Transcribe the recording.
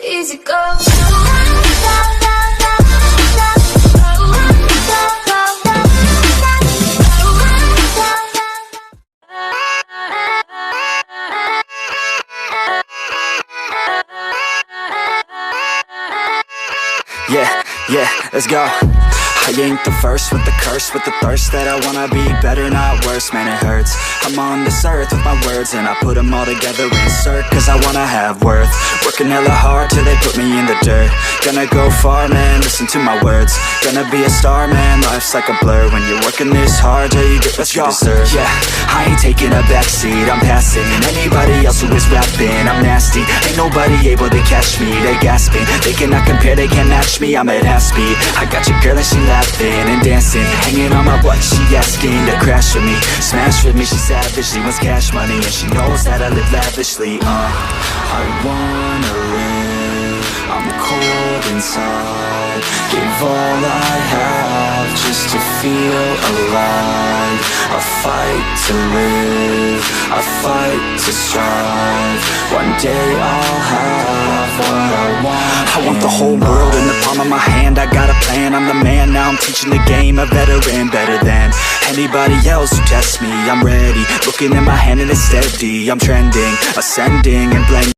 easy go. Yeah, let's go. I ain't the first with the curse, with the thirst that I wanna be better, not worse, man it hurts. I'm on this earth with my words and I put them all together, insert, cause I wanna have worth. Working hella hard till they put me in the dirt. Gonna go far, man, listen to my words. Gonna be a star, man, life's like a blur. When you're working this hard till you get what you deserve. Yeah, I ain't taking a backseat, I'm passing anybody else who is rapping. I'm nasty, ain't nobody able to catch me. They gasping, they cannot compare, they can't match me. I'm at half speed, I got your girl and she laughing and dancing, hanging on my butt, she asking to crash with me, smash with me, she savage, she wants cash money, and she knows that I live lavishly. I wanna live, I'm cold inside, gave all I have just to feel alive. I fight to live, I fight to strive, one day I'll have what I want. I want the whole world in the palm of my hand, I got a plan, I'm the man, now I'm teaching the game, a veteran, better than anybody else who tests me. I'm ready, looking at my hand and it's steady, I'm trending, ascending and blending.